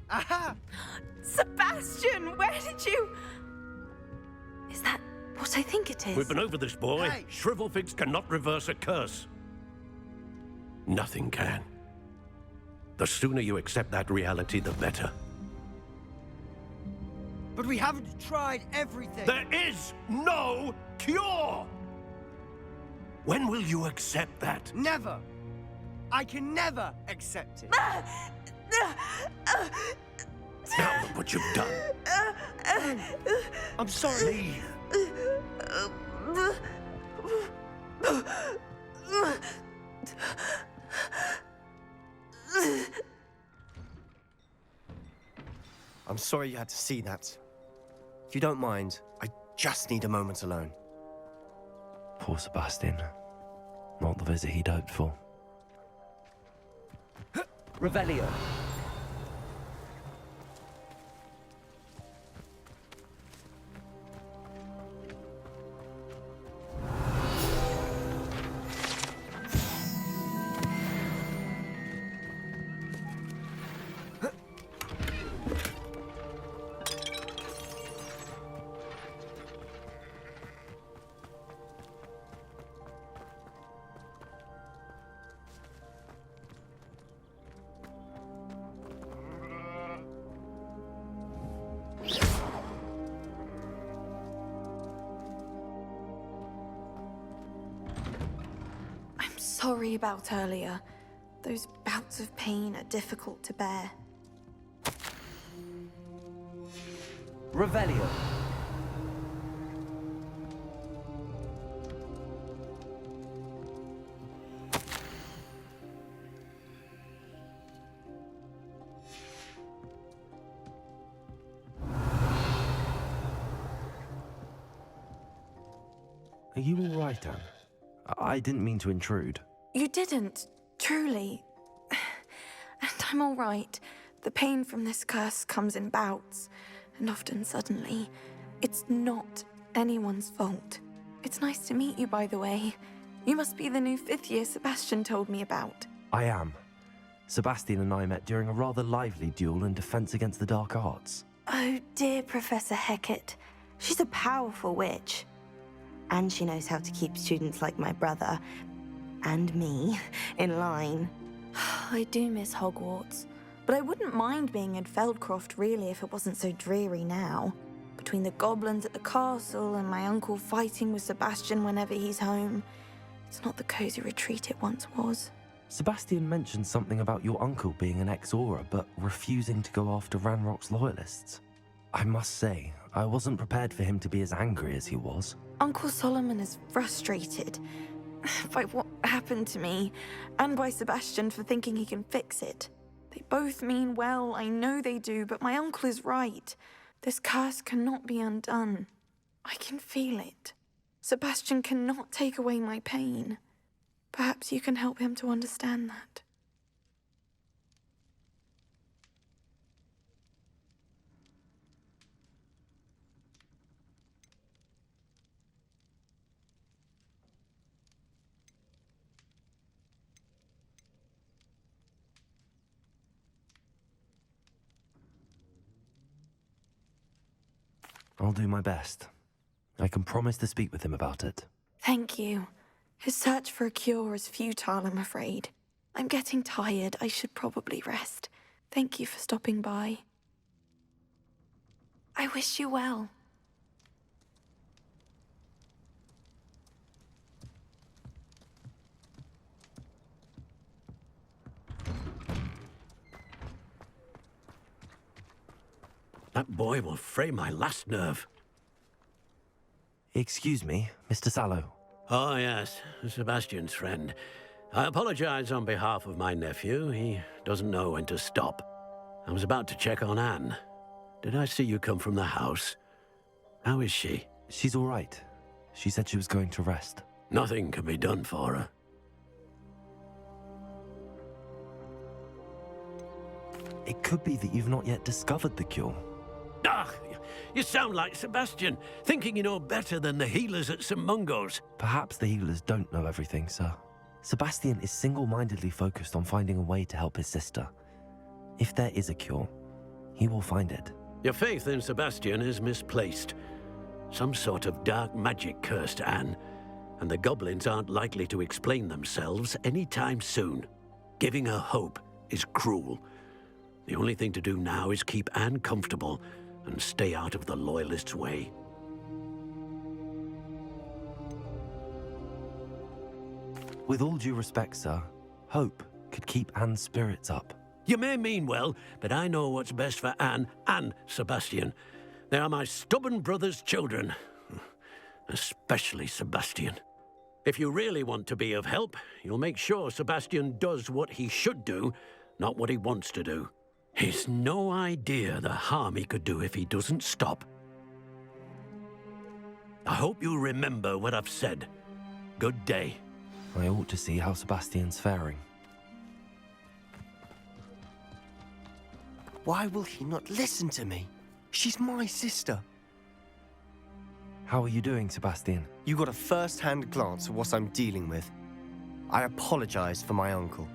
Aha! Sebastian, where did you... Is that what I think it is? We've been over this, boy. Hey. Shrivelfigs cannot reverse a curse. Nothing can. The sooner you accept that reality, the better. But we haven't tried everything. There is no cure! When will you accept that? Never. I can never accept it. Now look what you've done. I'm sorry. Leave. I'm sorry you had to see that. If you don't mind, I just need a moment alone. Poor Sebastian. Not the visit he'd hoped for. Revelio. Sorry about earlier. Those bouts of pain are difficult to bear. Revelio. Are you all right, Anne? I didn't mean to intrude. You didn't, truly. And I'm all right. The pain from this curse comes in bouts, and often suddenly. It's not anyone's fault. It's nice to meet you, by the way. You must be the new 5th year Sebastian told me about. I am. Sebastian and I met during a rather lively duel in defense against the dark arts. Oh, dear Professor Hecat. She's a powerful witch. And she knows how to keep students like my brother, and me, in line. I do miss Hogwarts, but I wouldn't mind being in Feldcroft, really, if it wasn't so dreary now. Between the goblins at the castle and my uncle fighting with Sebastian whenever he's home, it's not the cozy retreat it once was. Sebastian mentioned something about your uncle being an ex-Auror, but refusing to go after Ranrock's loyalists. I must say, I wasn't prepared for him to be as angry as he was. Uncle Solomon is frustrated by what happened to me, and by Sebastian for thinking he can fix it. They both mean well, I know they do, but my uncle is right. This curse cannot be undone. I can feel it. Sebastian cannot take away my pain. Perhaps you can help him to understand that. I'll do my best. I can promise to speak with him about it. Thank you. His search for a cure is futile, I'm afraid. I'm getting tired. I should probably rest. Thank you for stopping by. I wish you well. That boy will fray my last nerve. Excuse me, Mr. Sallow. Oh, yes, Sebastian's friend. I apologize on behalf of my nephew. He doesn't know when to stop. I was about to check on Anne. Did I see you come from the house? How is she? She's all right. She said she was going to rest. Nothing can be done for her. It could be that you've not yet discovered the cure. Ah, you sound like Sebastian, thinking you know better than the healers at St. Mungo's. Perhaps the healers don't know everything, sir. Sebastian is single-mindedly focused on finding a way to help his sister. If there is a cure, He will find it. Your faith in Sebastian is misplaced. Some sort of dark magic cursed Anne, and the goblins aren't likely to explain themselves anytime soon. Giving her hope is cruel. The only thing to do now is keep Anne comfortable and stay out of the Loyalists' way. With all due respect, sir, hope could keep Anne's spirits up. You may mean well, but I know what's best for Anne and Sebastian. They are my stubborn brother's children. Especially Sebastian. If you really want to be of help, you'll make sure Sebastian does what he should do, not what he wants to do. He's no idea the harm he could do if he doesn't stop. I hope you remember what I've said. Good day. I ought to see how Sebastian's faring. Why will he not listen to me? She's my sister. How are you doing, Sebastian? You got a first-hand glance at what I'm dealing with. I apologize for my uncle.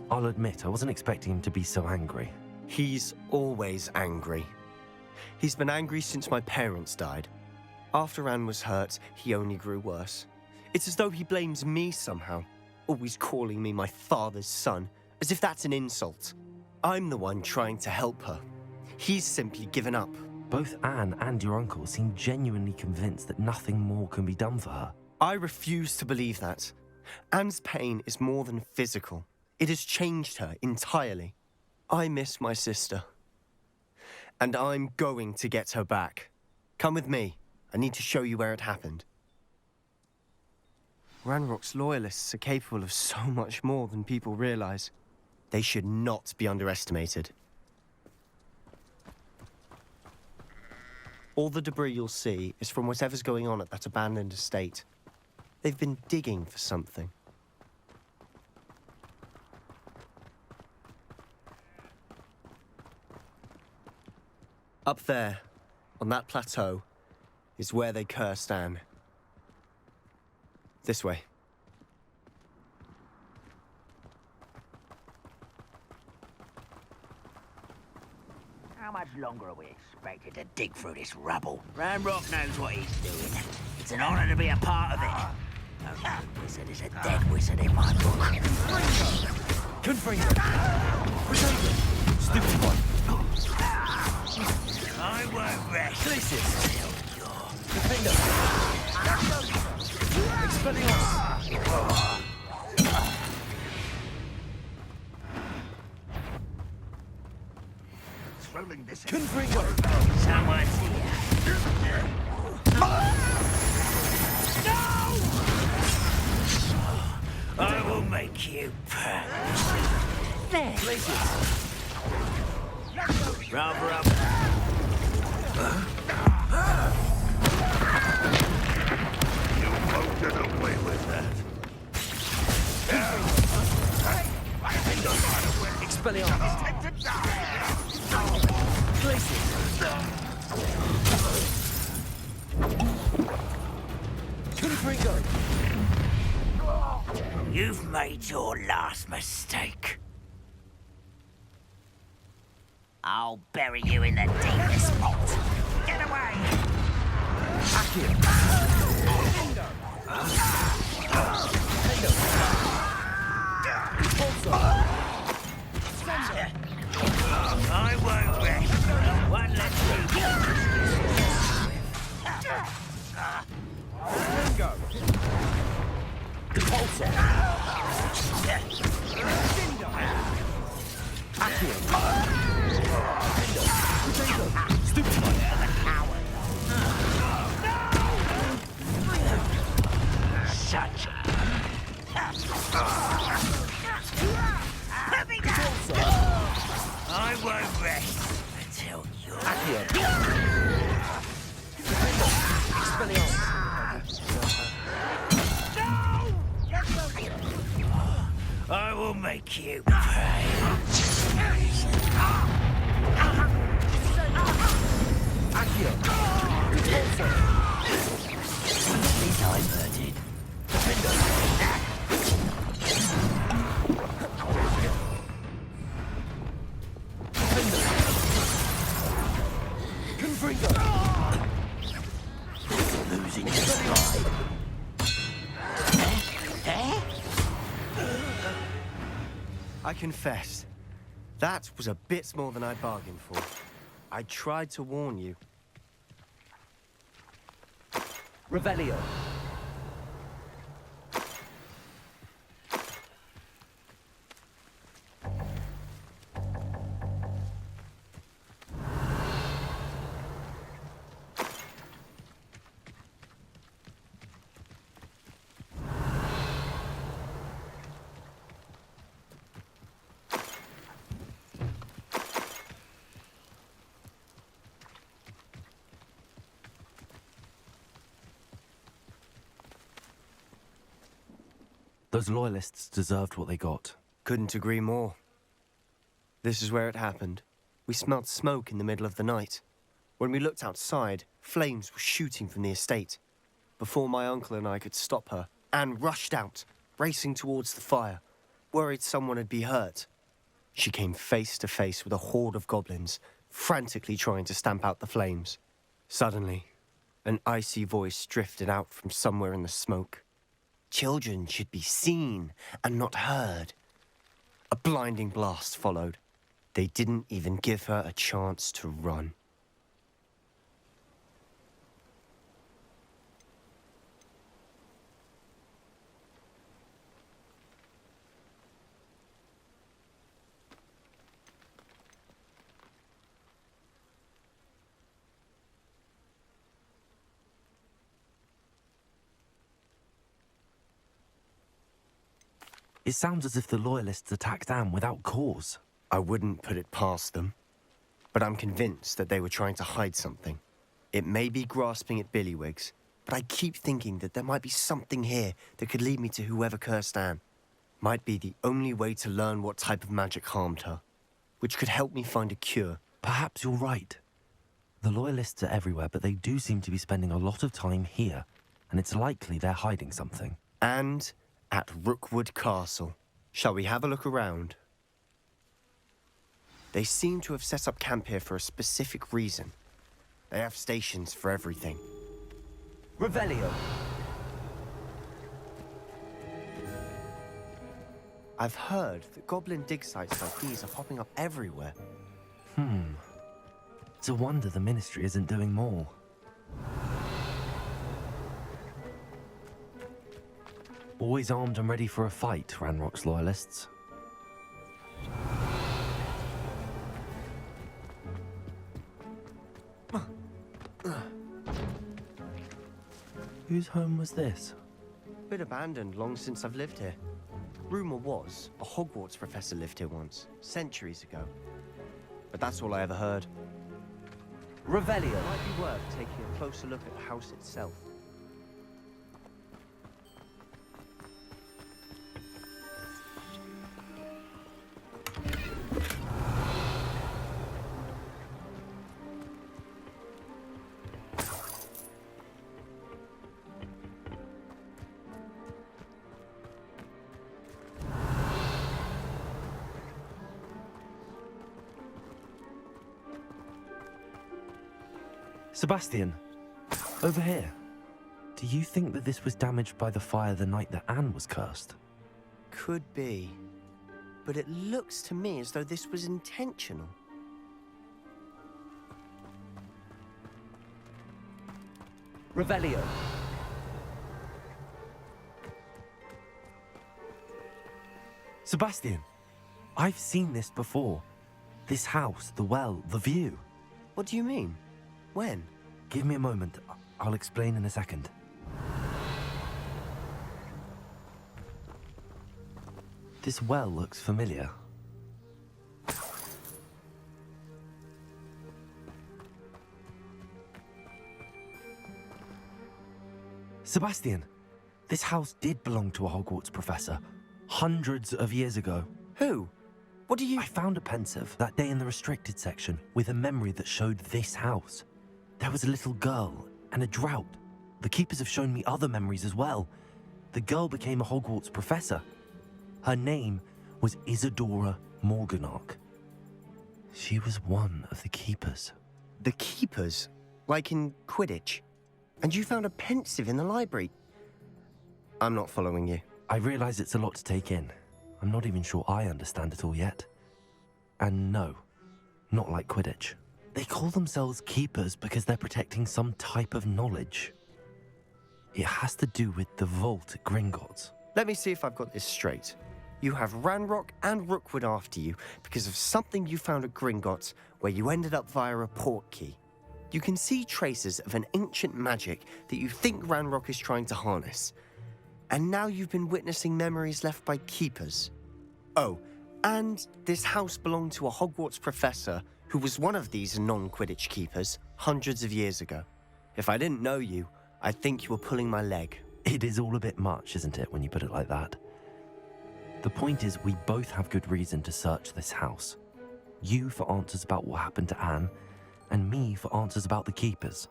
I'll admit, I wasn't expecting him to be so angry. He's always angry. He's been angry since my parents died. After Anne was hurt, he only grew worse. It's as though he blames me somehow, always calling me my father's son, as if that's an insult. I'm the one trying to help her. He's simply given up. Both Anne and your uncle seem genuinely convinced that nothing more can be done for her. I refuse to believe that. Anne's pain is more than physical. It has changed her entirely. I miss my sister. And I'm going to get her back. Come with me. I need to show you where it happened. Ranrock's loyalists are capable of so much more than people realize. They should not be underestimated. All the debris you'll see is from whatever's going on at that abandoned estate. They've been digging for something. Up there, on that plateau, is where they cursed Anne. This way. How much longer are we expected to dig through this rubble? Ranrock knows what he's doing. It's an honor to be a part of it. A good wizard is a dead wizard in my book. Confringo! Stupid one! I won't rest. Glacius! Till you're... Confringo! Expelliarmus! Rolling this Confringo! Someone's here. No! I will make you pay. There. Rather up. You won't get away with that. Expelliarmus! Confringo! You've made your last mistake. I'll bury you in the deepest spot. Get away! I won't rest. One less Confringo! Repulsor! Stupid one! Such I won't rest until you're... I will make you pay. Be diverted. I confess, that was a bit more than I bargained for. I tried to warn you. Revelio. Those loyalists deserved what they got. Couldn't agree more. This is where it happened. We smelled smoke in the middle of the night. When we looked outside, flames were shooting from the estate. Before my uncle and I could stop her, Anne rushed out, racing towards the fire, worried someone had been hurt. She came face to face with a horde of goblins, frantically trying to stamp out the flames. Suddenly, an icy voice drifted out from somewhere in the smoke. Children should be seen and not heard. A blinding blast followed. They didn't even give her a chance to run. It sounds as if the loyalists attacked Anne without cause. I wouldn't put it past them, but I'm convinced that they were trying to hide something. It may be grasping at Billywigs, but I keep thinking that there might be something here that could lead me to whoever cursed Anne. Might be the only way to learn what type of magic harmed her, which could help me find a cure. Perhaps you're right. The loyalists are everywhere, but they do seem to be spending a lot of time here, and it's likely they're hiding something. And at Rookwood Castle. Shall we have a look around? They seem to have set up camp here for a specific reason. They have stations for everything. Revelio. I've heard that goblin dig sites like these are popping up everywhere. It's a wonder the Ministry isn't doing more. Always armed and ready for a fight, Ranrock's loyalists. Whose home was this? Been abandoned long since I've lived here. Rumor was a Hogwarts professor lived here once, centuries ago. But that's all I ever heard. Revelio. It might be worth taking a closer look at the house itself. Sebastian, over here. Do you think that this was damaged by the fire the night that Anne was cursed? Could be. But it looks to me as though this was intentional. Revelio. Sebastian, I've seen this before. This house, the well, the view. What do you mean? When? Give me a moment. I'll explain in a second. This well looks familiar. Sebastian, this house did belong to a Hogwarts professor, hundreds of years ago. Who? What do you... I found a pensive that day in the restricted section with a memory that showed this house. There was a little girl and a drought. The keepers have shown me other memories as well. The girl became a Hogwarts professor. Her name was Isadora Morganach. She was one of the keepers. The keepers? Like in Quidditch? And you found a pensive in the library? I'm not following you. I realize it's a lot to take in. I'm not even sure I understand it all yet. And no, not like Quidditch. They call themselves keepers because they're protecting some type of knowledge. It has to do with the vault at Gringotts. Let me see if I've got this straight. You have Ranrock and Rookwood after you because of something you found at Gringotts where you ended up via a port key. You can see traces of an ancient magic that you think Ranrock is trying to harness. And now you've been witnessing memories left by keepers. Oh, and this house belonged to a Hogwarts professor who was one of these non-Quidditch keepers hundreds of years ago. If I didn't know you, I'd think you were pulling my leg. It is all a bit much, isn't it, when you put it like that? The point is, we both have good reason to search this house. You for answers about what happened to Anne, and me for answers about the keepers.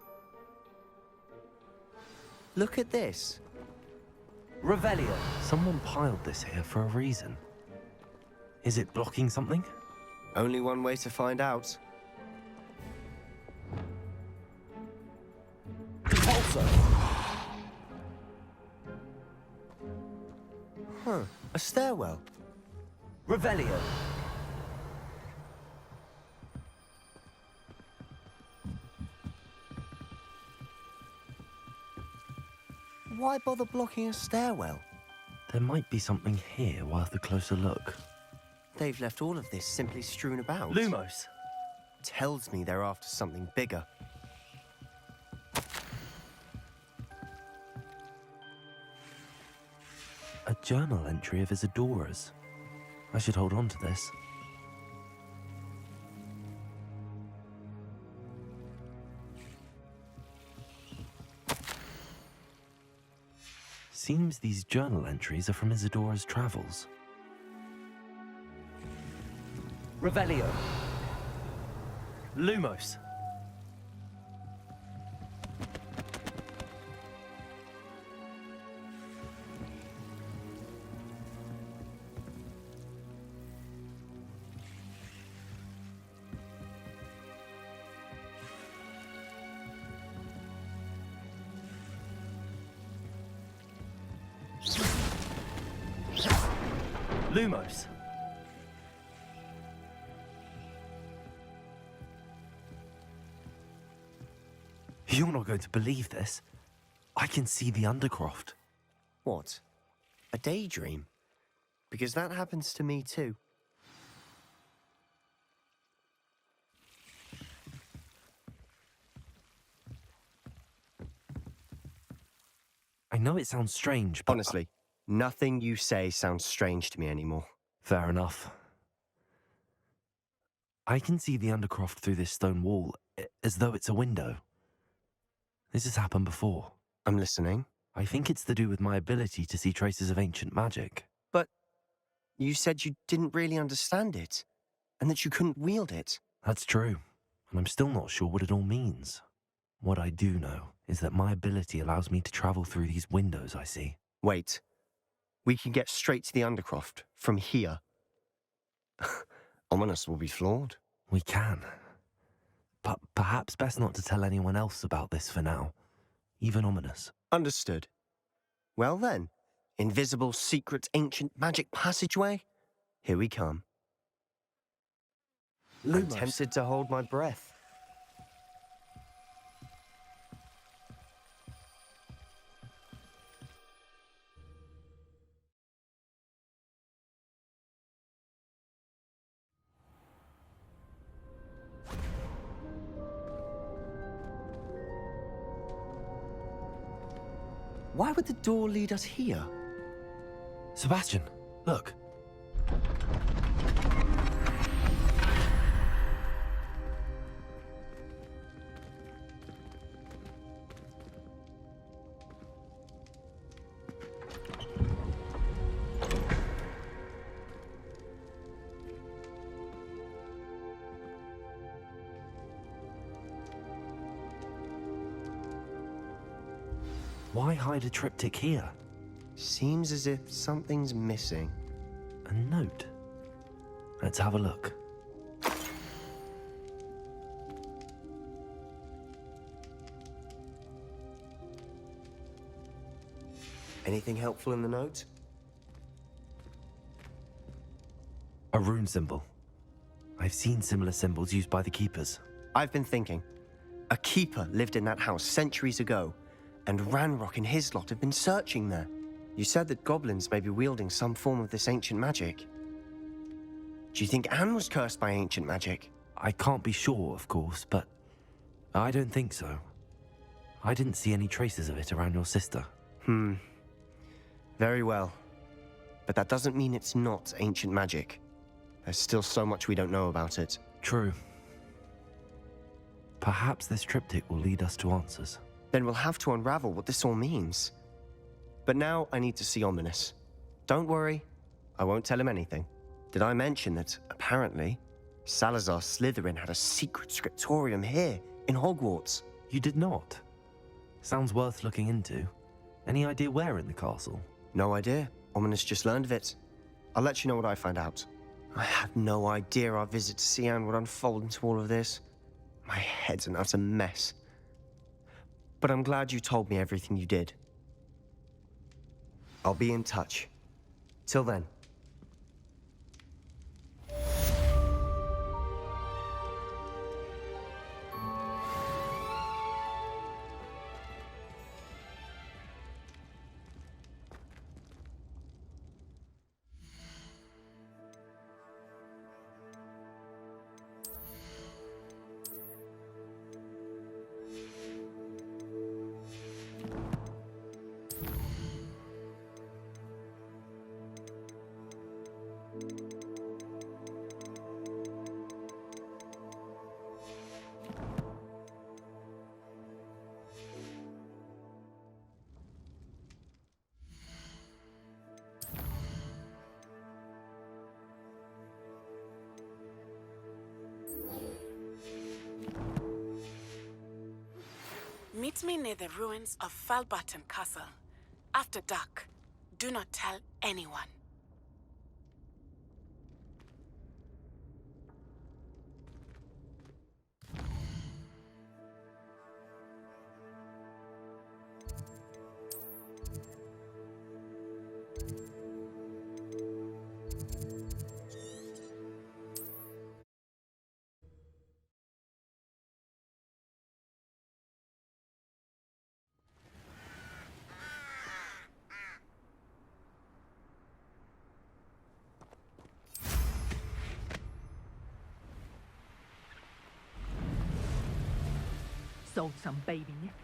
Look at this. Revelio. Someone piled this here for a reason. Is it blocking something? Only one way to find out. Pulsar. Huh, a stairwell. Revelio. Why bother blocking a stairwell? There might be something here worth a closer look. They've left all of this simply strewn about. Lumos! Tells me they're after something bigger. A journal entry of Isadora's. I should hold on to this. Seems these journal entries are from Isadora's travels. Revelio. Lumos! Lumos! You're not going to believe this. I can see the Undercroft. What? A daydream? Because that happens to me too. I know it sounds strange, but... Honestly, nothing you say sounds strange to me anymore. Fair enough. I can see the Undercroft through this stone wall, as though it's a window. This has happened before. I'm listening. I think it's to do with my ability to see traces of ancient magic. But you said you didn't really understand it, and that you couldn't wield it. That's true, and I'm still not sure what it all means. What I do know is that my ability allows me to travel through these windows I see. Wait. We can get straight to the Undercroft from here. Ominous will be floored. We can. But perhaps best not to tell anyone else about this for now. Even Ominous. Understood. Well then, invisible, secret, ancient magic passageway? Here we come. I'm tempted to hold my breath. Why would the door lead us here? Sebastian, look. Why hide a triptych here? Seems as if something's missing. A note. Let's have a look. Anything helpful in the note? A rune symbol. I've seen similar symbols used by the keepers. I've been thinking. A keeper lived in that house centuries ago, and Ranrock and his lot have been searching there. You said that goblins may be wielding some form of this ancient magic. Do you think Anne was cursed by ancient magic? I can't be sure, of course, but I don't think so. I didn't see any traces of it around your sister. Very well. But that doesn't mean it's not ancient magic. There's still so much we don't know about it. True. Perhaps this triptych will lead us to answers. Then we'll have to unravel what this all means. But now I need to see Ominous. Don't worry, I won't tell him anything. Did I mention that, apparently, Salazar Slytherin had a secret scriptorium here, in Hogwarts? You did not? Sounds worth looking into. Any idea where in the castle? No idea. Ominous just learned of it. I'll let you know what I find out. I had no idea our visit to Cian would unfold into all of this. My head's an utter mess. But I'm glad you told me everything you did. I'll be in touch. Till then. Meet me near the ruins of Falbarton Castle. After dark. Do not tell anyone. Sold some baby necklaces.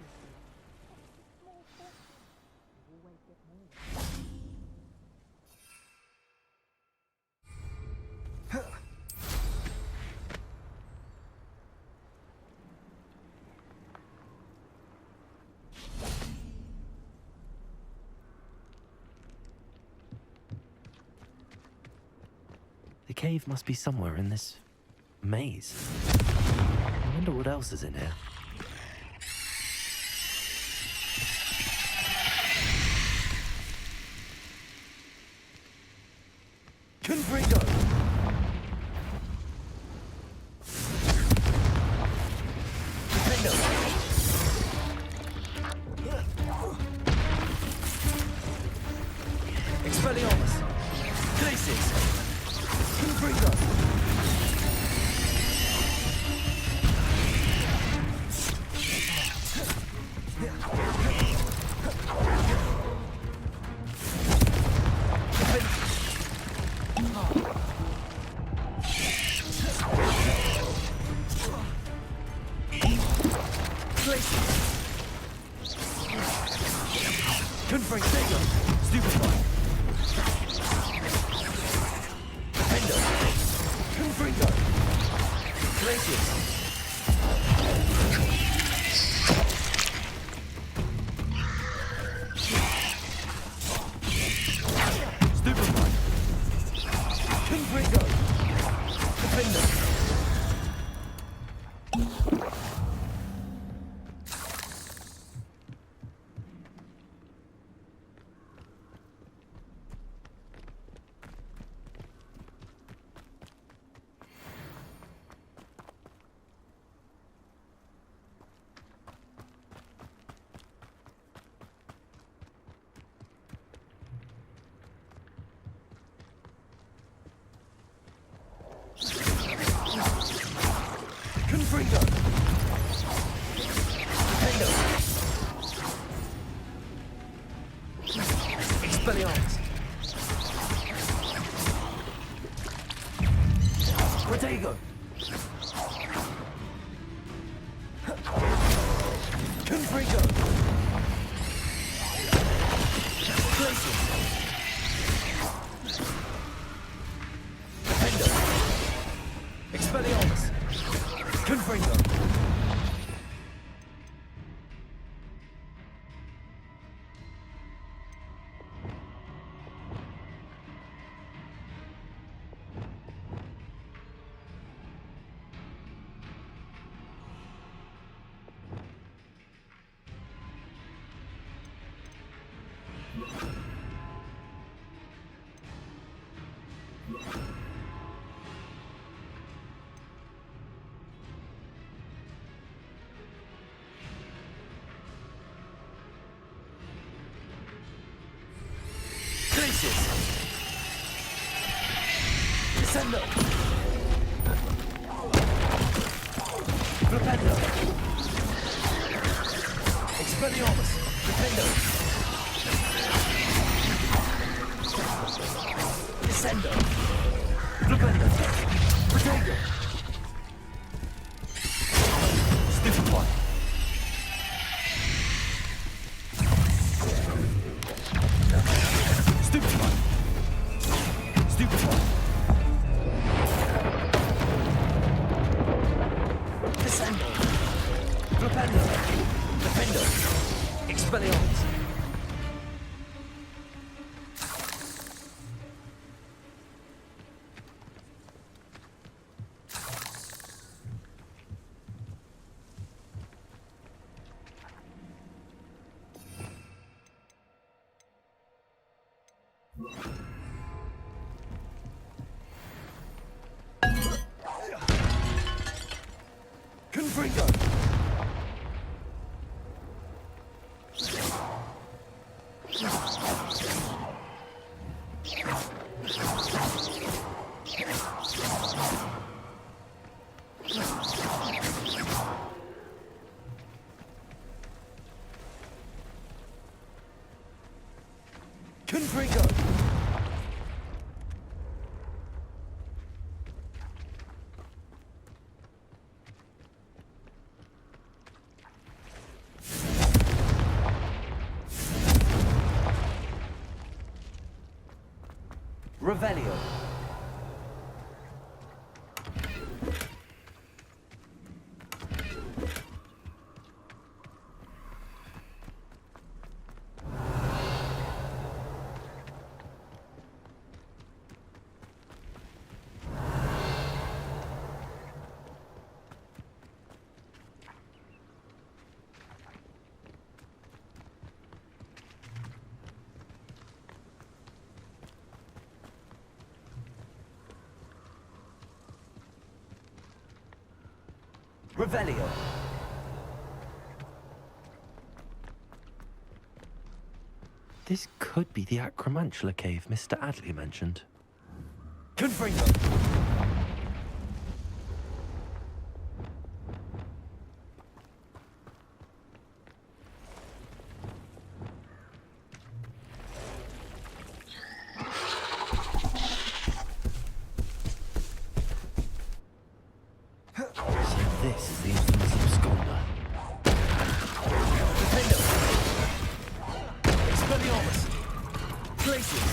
The cave must be somewhere in this maze. I wonder what else is in here. Confringo! Expelliarmus! Glacis! Confringo! Confringo! Stupefy! Defender! Confringo! Glacius! Stupefy! Confringo! Defender! Confringo! Defendo! Expelliarmus! Protego! Confringo! Glacius! Defendo! Expelliarmus! Confringo! Glacius! Descendo! Flipendo! Expelliarmus! Defendo! Descendo! Flipendo! Protego! Stupefy! Stupefy! Stupefy! Descendo! Flipendo! Defendo! Expelliarmus! Confringo! Confringo! Revelio. Revelio. This could be the Acromantula cave Mr. Adley mentioned. Confringo! So this is the infamous absconder. Defendo! Expelliarmus! Glacius!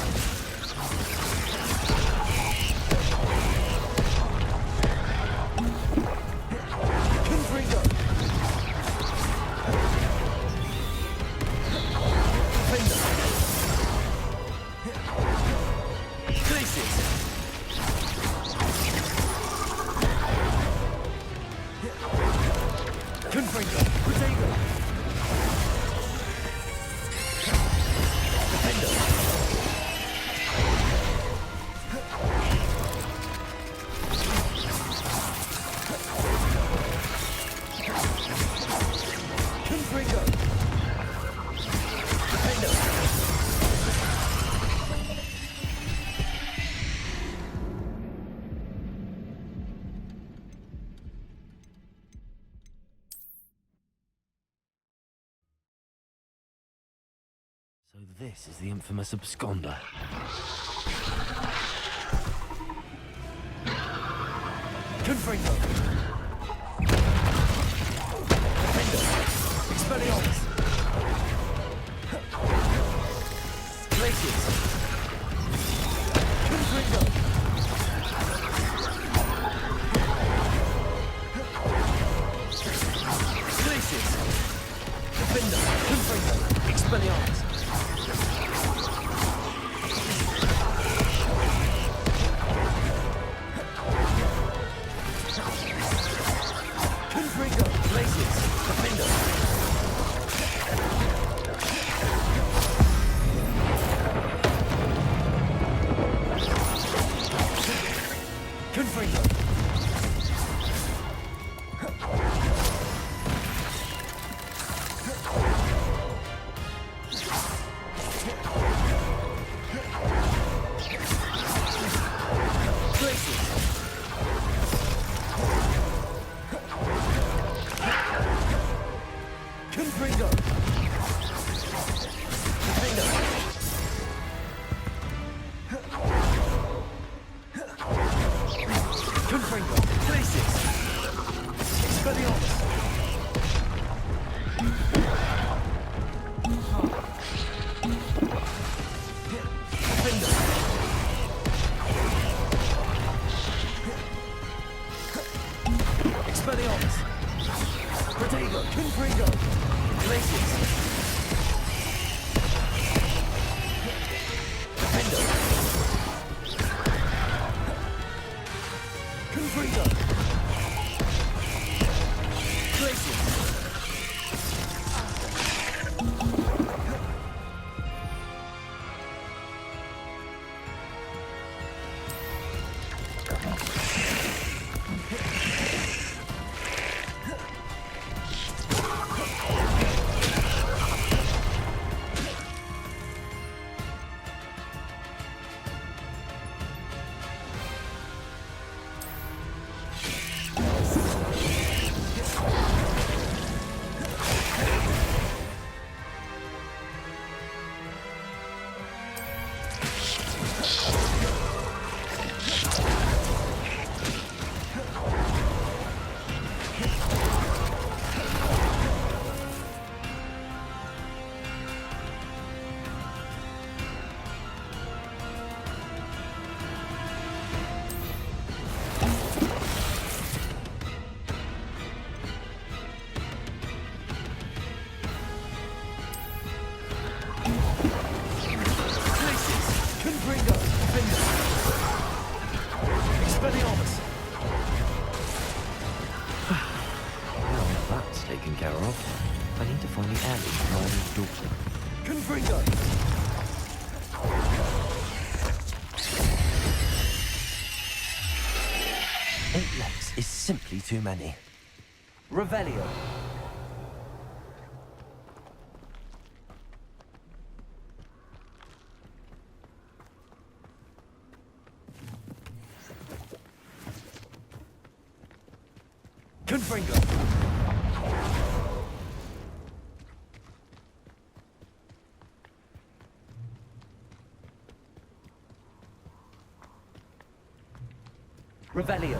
So this is the infamous absconder. Confringo. Defender. Expelliarmus. Glacius. Confringo. Glacius. Defender. Confringo. Expelliarmus. Confringo. Glacius. Defender. Confringo. Glacius. Confringo. Defender. Confringo. Glacius. Expelliarmus. Defender. Expelliarmus. Protego. Confringo. Glacius. Defender. Confringo. Glacius. Confringo. Defender. Expelliarmus. Now that's taken care of, I need to find the alley for Riley's daughter. Confringo. Eight locks is simply too many. Revelio. Confringo. Revelio.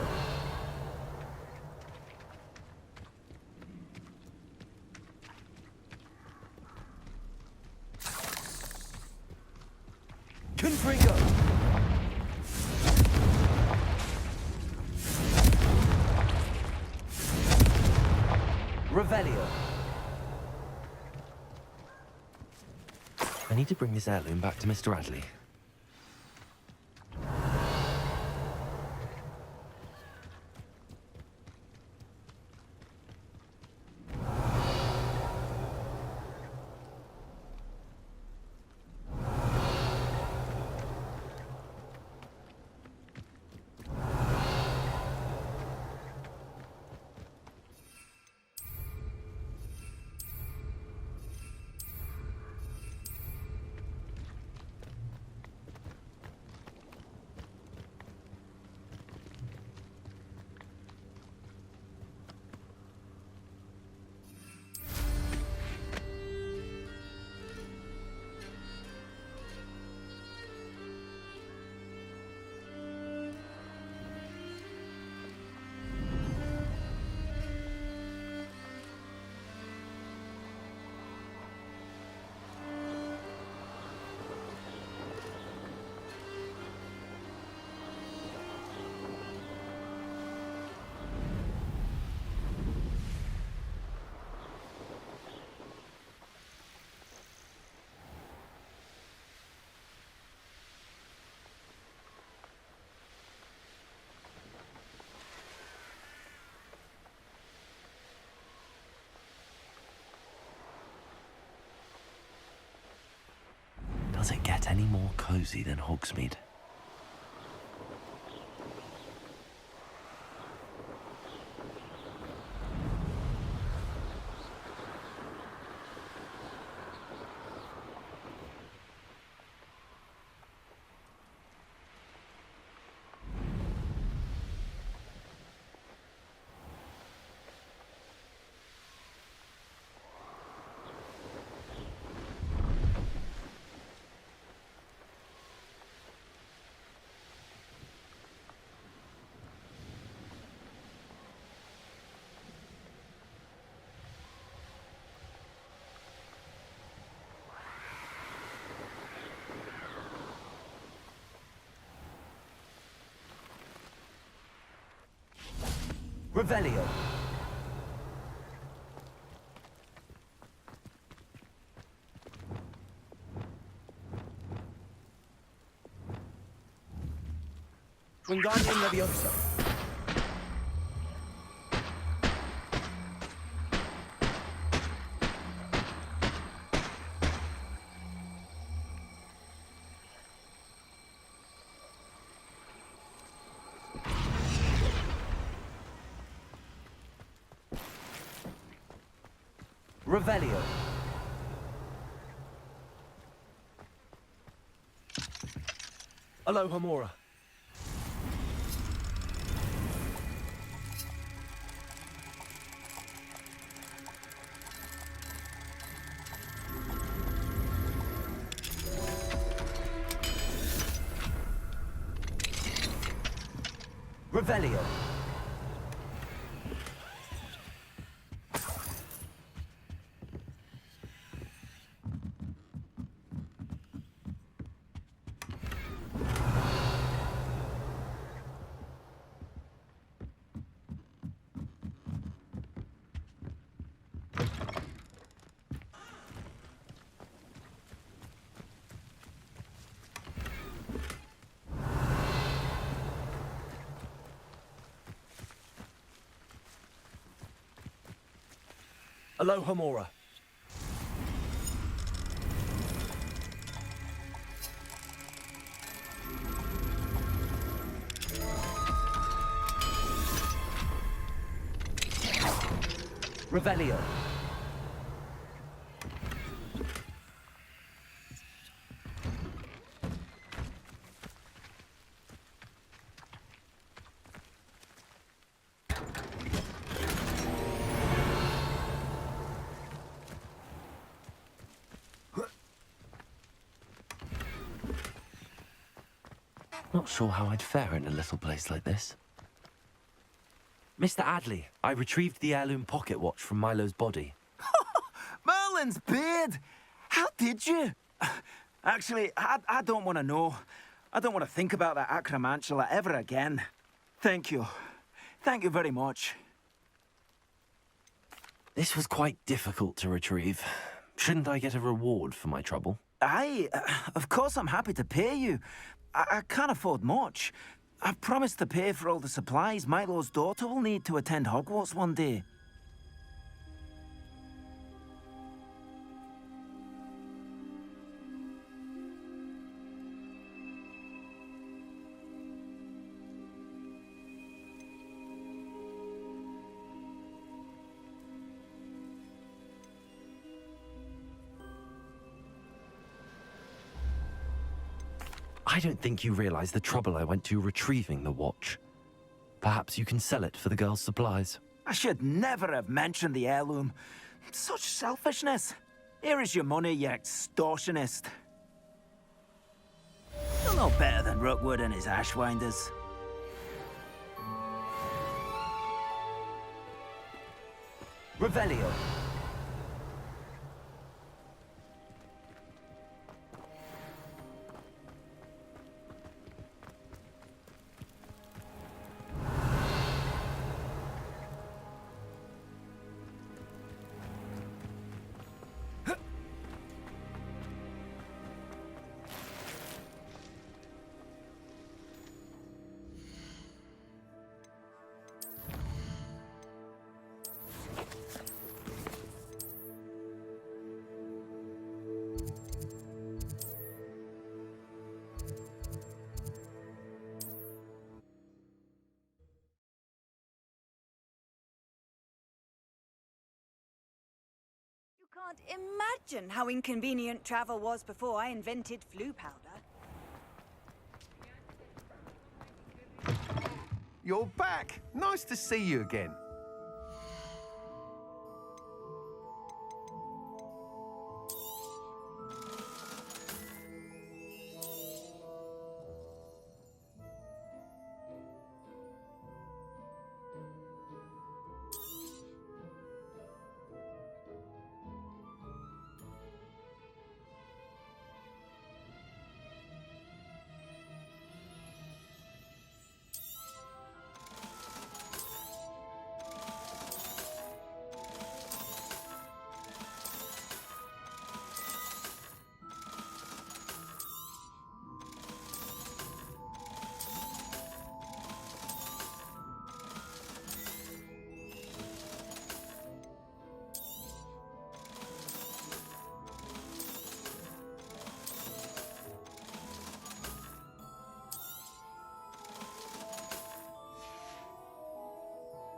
Confringo. Revelio. I need to bring this heirloom back to Mr. Radley. Does it get any more cozy than Hogsmeade? Revelio. Wingardium Leviosa. Revelio. Alohomora. Revelio. Alohomora. Revelio. Not sure how I'd fare in a little place like this. Mr. Adley, I retrieved the heirloom pocket watch from Milo's body. Merlin's beard! How did you? Actually, I don't want to know. I don't want to think about that acromantula ever again. Thank you. Thank you very much. This was quite difficult to retrieve. Shouldn't I get a reward for my trouble? Aye, of course I'm happy to pay you. I can't afford much. I've promised to pay for all the supplies Milo's daughter will need to attend Hogwarts one day. I don't think you realize the trouble I went to retrieving the watch. Perhaps you can sell it for the girl's supplies. I should never have mentioned the heirloom. Such selfishness. Here is your money, you extortionist. You're no better than Rookwood and his ashwinders. Revelio. Can't imagine how inconvenient travel was before I invented flu powder. You're back. Nice to see you again.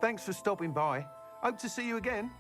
Thanks for stopping by. Hope to see you again.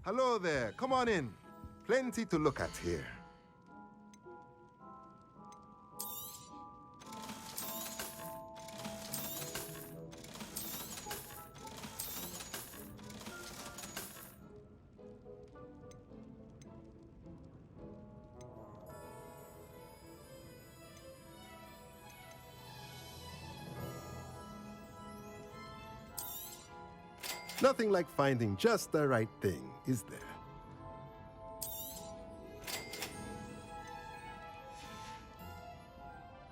Hello there, come on in. Plenty to look at here. Nothing like finding just the right thing, is there?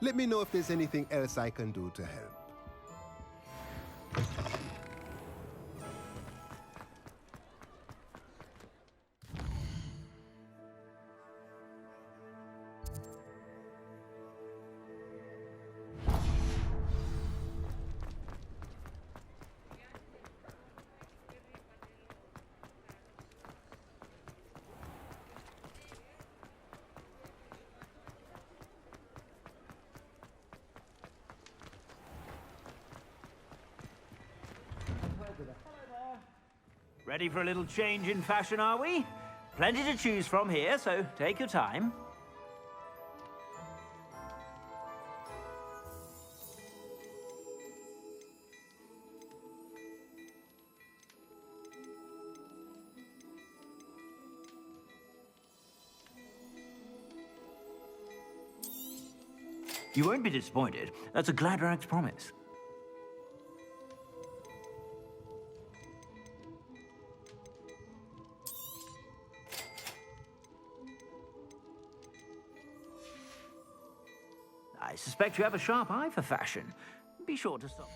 Let me know if there's anything else I can do to help. Ready for a little change in fashion, are we? Plenty to choose from here, so take your time. You won't be disappointed. That's a glad rags promise. I suspect you have a sharp eye for fashion. Be sure to stop.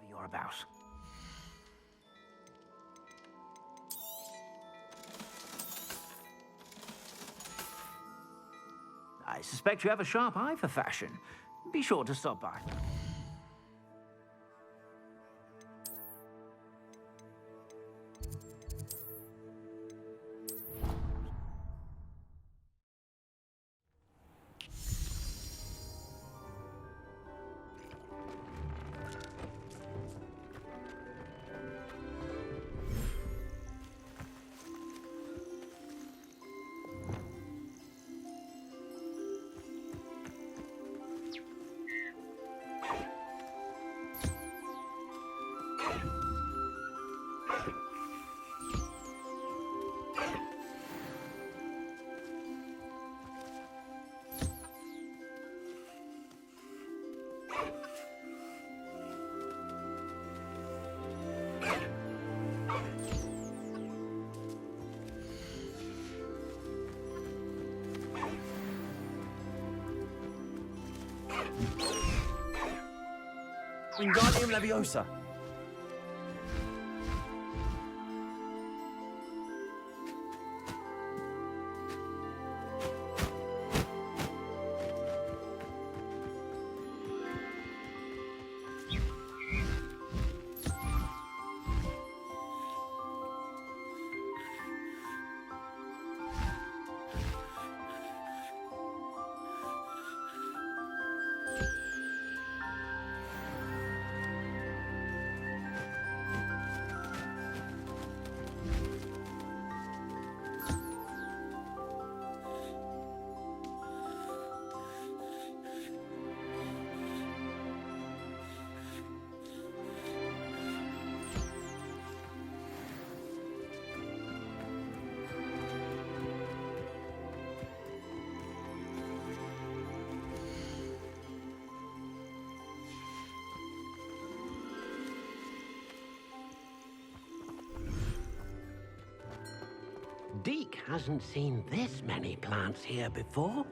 Whenever you're about. I suspect you have a sharp eye for fashion. Be sure to stop by. Wingardium Leviosa. Deke hasn't seen this many plants here before.